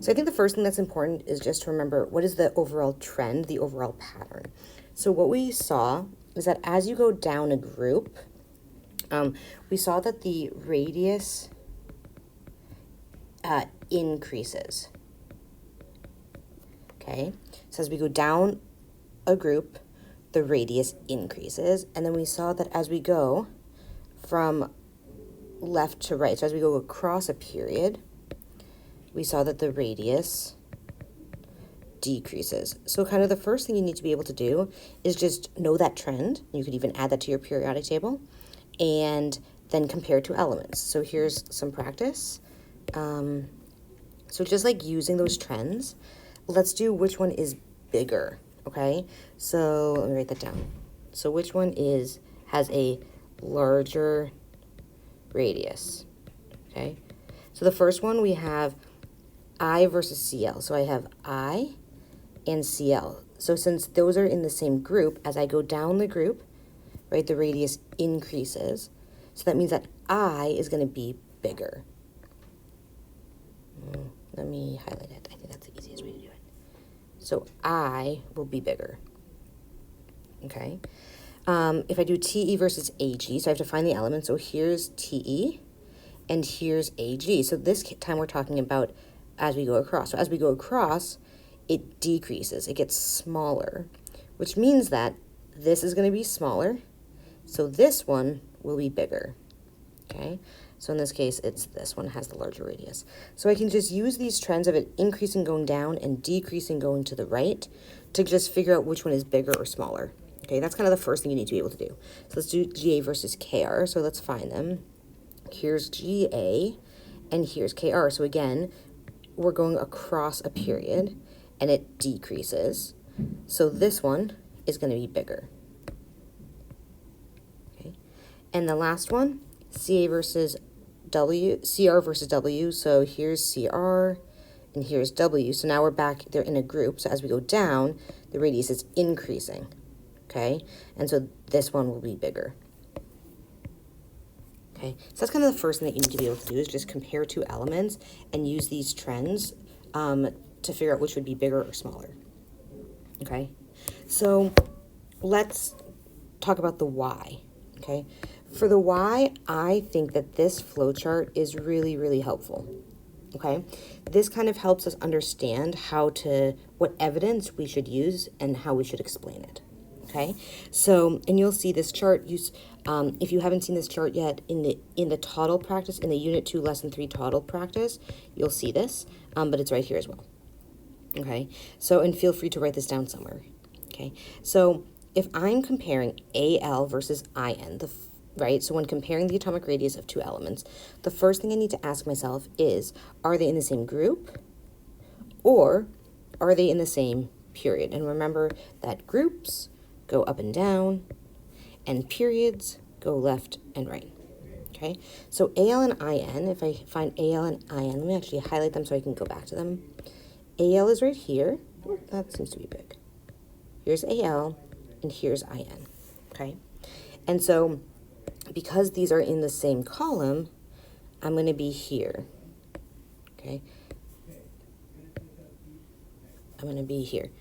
So I think the first thing that's important is just to remember what is the overall trend, the overall pattern. So what we saw is that as you go down a group, we saw that the radius increases. Okay, so as we go down a group, the radius increases, and then we saw that as we go from left to right, so as we go across a period, we saw that the radius decreases. So kind of the first thing you need to be able to do is just know that trend. You could even add that to your periodic table and then compare to elements. So here's some practice. So just like using those trends, let's do which one is bigger, okay? So let me write that down. So which one has a larger radius, okay? So the first one we have I versus CL. So I have I and CL. So since those are in the same group, as I go down the group, right, the radius increases. So that means that I is going to be bigger. Let me highlight it. I think that's the easiest way to do it. So I will be bigger. Okay. If I do TE versus AG, so I have to find the element. So here's TE and here's AG. So this time we're talking about as we go across. So as we go across, it decreases. It gets smaller, which means that this is going to be smaller. So this one will be bigger. Okay. So in this case, it's this one has the larger radius. So I can just use these trends of it increasing going down and decreasing going to the right to just figure out which one is bigger or smaller. Okay, that's kind of the first thing you need to be able to do. So let's do GA versus KR. So let's find them. Here's GA and here's KR. So again, we're going across a period and it decreases. So this one is going to be bigger. Okay, and the last one, CA versus W, CR versus W. So here's CR and here's W. So now we're back, they're in a group. So as we go down, the radius is increasing. Okay, and so this one will be bigger. Okay, so that's kind of the first thing that you need to be able to do is just compare two elements and use these trends to figure out which would be bigger or smaller. Okay, so let's talk about the why. Okay, for the why, I think that this flowchart is really, really helpful. Okay, this kind of helps us understand what evidence we should use and how we should explain it. Okay, so, and you'll see this chart, if you haven't seen this chart yet, in the toddle practice, in the Unit 2 Lesson 3 toddle practice, you'll see this, but it's right here as well. Okay, so, and feel free to write this down somewhere. Okay, so if I'm comparing AL versus IN, right, so when comparing the atomic radius of two elements, the first thing I need to ask myself is, are they in the same group, or are they in the same period? And remember that groups go up and down, and periods go left and right. Okay, so AL and IN, if I find AL and IN, let me actually highlight them so I can go back to them. AL is right here. Oh, that seems to be big. Here's AL, and here's IN. Okay, and so because these are in the same column, I'm going to be here. Okay, I'm going to be here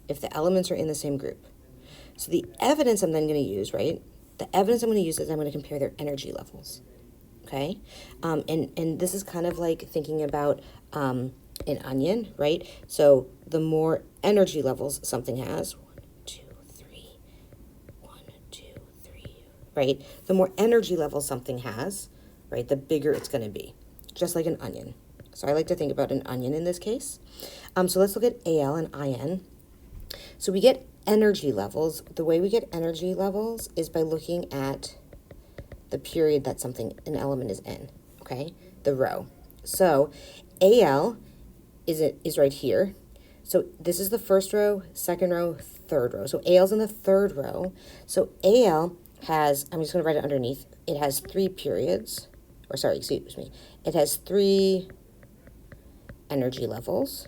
if the elements are in the same group. So the evidence I'm then going to use, right? The evidence I'm going to use is I'm going to compare their energy levels, okay? And this is kind of like thinking about an onion, right? So the more energy levels something has, 1, 2, 3, right? The more energy levels something has, right, the bigger it's going to be, just like an onion. So I like to think about an onion in this case. So let's look at AL and IN. So we get energy levels. The way we get energy levels is by looking at the period that an element is in, okay? The row. So AL is right here. So this is the first row, second row, third row. So AL's in the third row. So AL has, I'm just going to write it underneath, it has 3 periods, or sorry, excuse me, it has 3 energy levels.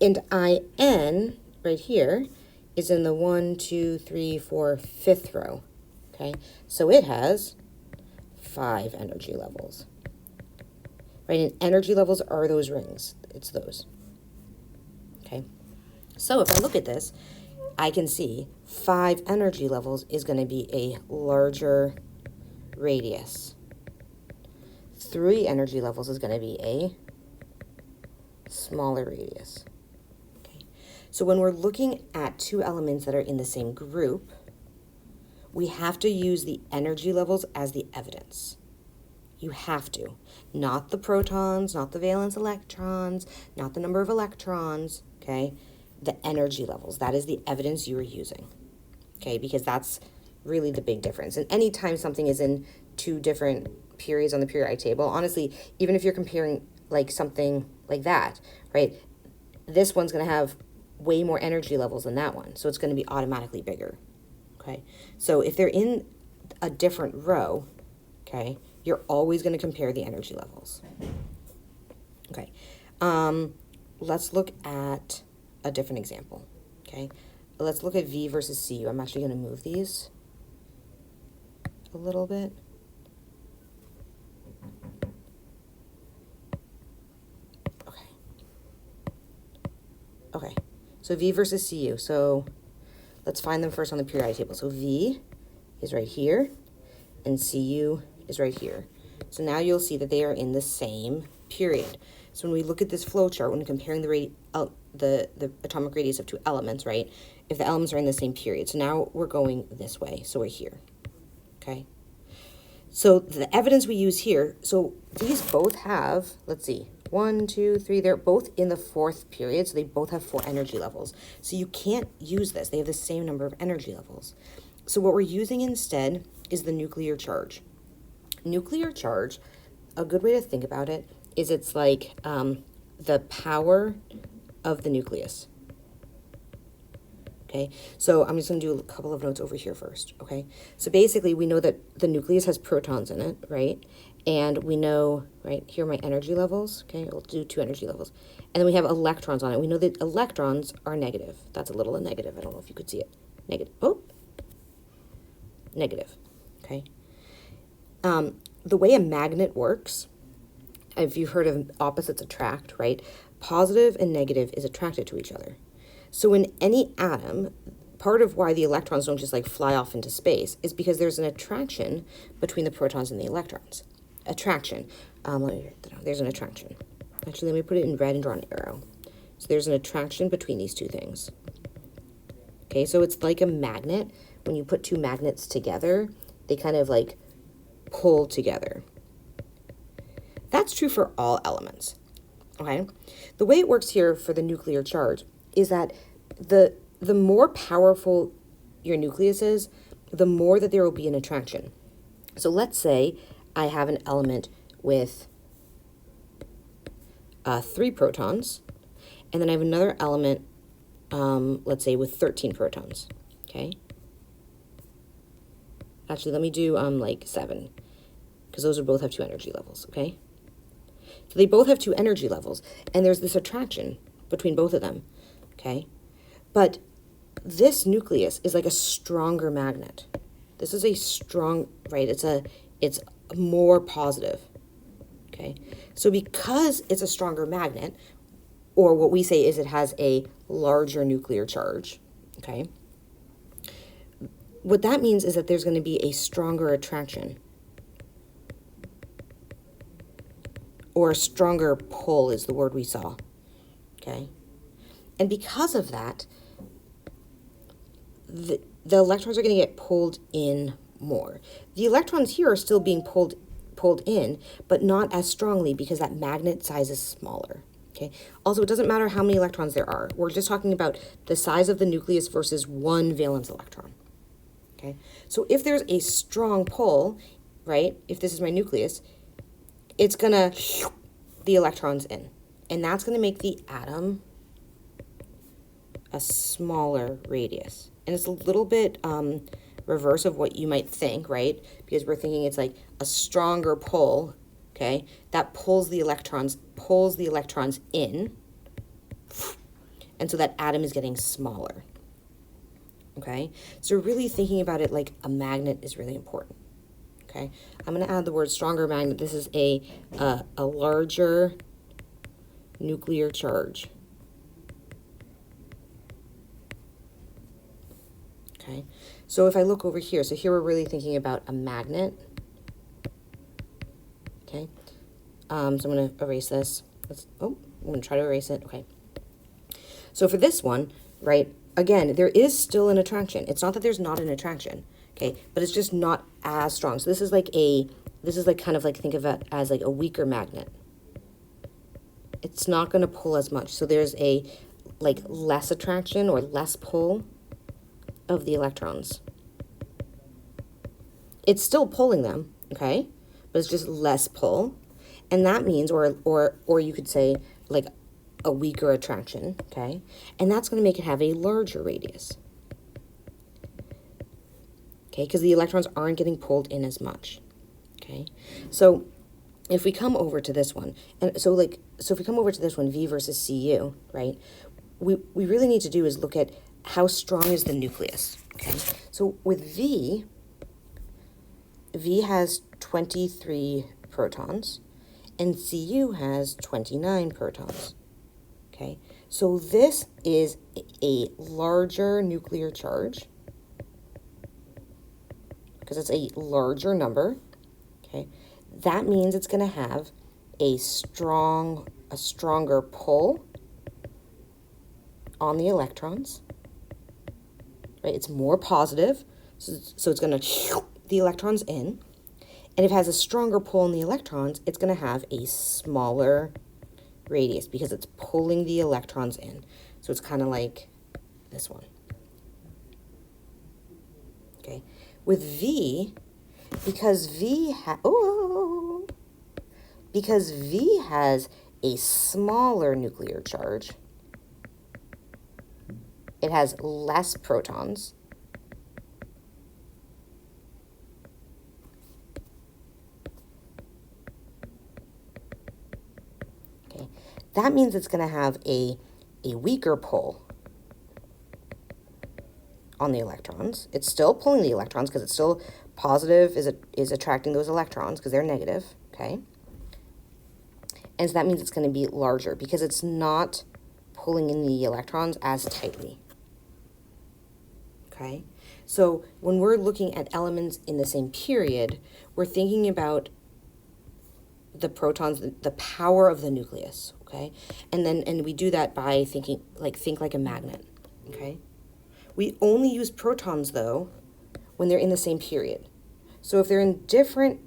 And IN, right here, is in the 1, 2, 3, 4, 5th row, okay? So it has 5 energy levels, right? And energy levels are those rings. It's those, okay? So if I look at this, I can see 5 energy levels is going to be a larger radius. 3 energy levels is going to be a smaller radius. Okay. So when we're looking at 2 elements that are in the same group, we have to use the energy levels as the evidence. You have to. Not the protons, not the valence electrons, not the number of electrons, okay? The energy levels. That is the evidence you are using, okay? Because that's really the big difference. And anytime something is in 2 different periods on the periodic table, honestly, even if you're comparing like something like that, right? This one's going to have way more energy levels than that one. So it's going to be automatically bigger, okay? So if they're in a different row, okay, you're always going to compare the energy levels. Okay, let's look at a different example, okay? Let's look at V versus Cu. I'm actually going to move these a little bit. Okay, so V versus Cu. So let's find them first on the periodic table. So V is right here, and Cu is right here. So now you'll see that they are in the same period. So when we look at this flow chart, when comparing the atomic radius of 2 elements, right? If the elements are in the same period. So now we're going this way. So we're here, okay? So the evidence we use here, so these both have, let's see, 1, 2, 3, they're both in the 4th period, so they both have 4 energy levels. So you can't use this. They have the same number of energy levels. So what we're using instead is the nuclear charge. Nuclear charge, a good way to think about it is it's like the power of the nucleus. Okay, so I'm just going to do a couple of notes over here first, okay? So basically, we know that the nucleus has protons in it, right? And we know, right, here are my energy levels, okay? I'll do 2 energy levels. And then we have electrons on it. We know that electrons are negative. That's a little negative. I don't know if you could see it. Negative. Oh, negative, okay? The way a magnet works, if you've heard of opposites attract, right? Positive and negative is attracted to each other. So in any atom, part of why the electrons don't just like fly off into space is because there's an attraction between the protons and the electrons. Attraction. There's an attraction. Actually, let me put it in red and draw an arrow. So there's an attraction between these 2 things. Okay, so it's like a magnet. When you put 2 magnets together, they kind of like pull together. That's true for all elements, okay? The way it works here for the nuclear charge is that the more powerful your nucleus is, the more that there will be an attraction. So let's say I have an element with 3 protons, and then I have another element, let's say, with 13 protons, okay? Actually, let me do like 7, because those would both have 2 energy levels, okay? So they both have 2 energy levels, and there's this attraction between both of them, okay? But this nucleus is like a stronger magnet. This is a strong, right? It's more positive, okay? So because it's a stronger magnet, or what we say is it has a larger nuclear charge, okay? What that means is that there's going to be a stronger attraction, or a stronger pull is the word we saw, okay? And because of that, the electrons are going to get pulled in more. The electrons here are still being pulled in, but not as strongly because that magnet size is smaller, okay? Also, it doesn't matter how many electrons there are. We're just talking about the size of the nucleus versus 1 valence electron, okay? So if there's a strong pull, right, if this is my nucleus, it's going to the electrons in, and that's going to make the atom a smaller radius. And it's a little bit reverse of what you might think, right? Because we're thinking it's like a stronger pull, okay? That pulls the electrons in, and so that atom is getting smaller, okay? So really thinking about it like a magnet is really important, Okay, I'm going to add the word stronger magnet. This is a larger nuclear charge. Okay, so if I look over here, so here we're really thinking about a magnet. Okay, so I'm going to erase this. I'm going to try to erase it. Okay, so for this one, right, again, there is still an attraction. It's not that there's not an attraction, okay, but it's just not as strong. So this is like kind of like, think of it as like a weaker magnet. It's not going to pull as much. So there's a like less attraction or less pull of the electrons. It's still pulling them, okay, but it's just less pull. And that means, or you could say like a weaker attraction, okay, and that's going to make it have a larger radius, okay, because the electrons aren't getting pulled in as much, okay. So if we come over to this one, and so if we come over to this one, V versus Cu, right, we really need to do is look at how strong is the nucleus, okay. So with V has 23 protons, and Cu has 29 protons, okay? So this is a larger nuclear charge, because it's a larger number, okay? That means it's going to have a stronger pull on the electrons, right? It's more positive, so it's going to the electrons in. And if it has a stronger pull on the electrons, it's going to have a smaller radius because it's pulling the electrons in. So it's kind of like this one. Okay. With V, because V has a smaller nuclear charge, it has less protons. That means it's going to have a weaker pull on the electrons. It's still pulling the electrons because it's still positive is attracting those electrons because they're negative, okay? And so that means it's going to be larger because it's not pulling in the electrons as tightly, okay? So when we're looking at elements in the same period, we're thinking about the protons, the power of the nucleus, okay? And we do that by think like a magnet, okay? We only use protons, though, when they're in the same period. So if they're in different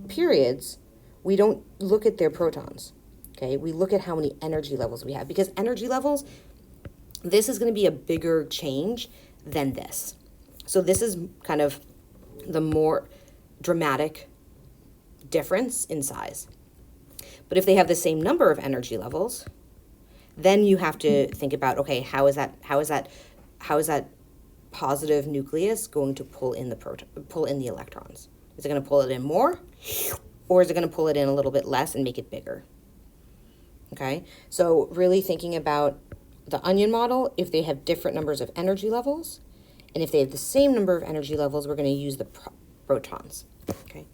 periods, we don't look at their protons, okay? We look at how many energy levels we have, because energy levels, this is going to be a bigger change than this. So this is kind of the more dramatic difference in size. But if they have the same number of energy levels, then you have to think about, okay, how is that positive nucleus going to pull in the electrons? Is it going to pull it in more, or is it going to pull it in a little bit less and make it bigger? Okay, so really thinking about the onion model, if they have different numbers of energy levels, and if they have the same number of energy levels, we're going to use the protons. Okay.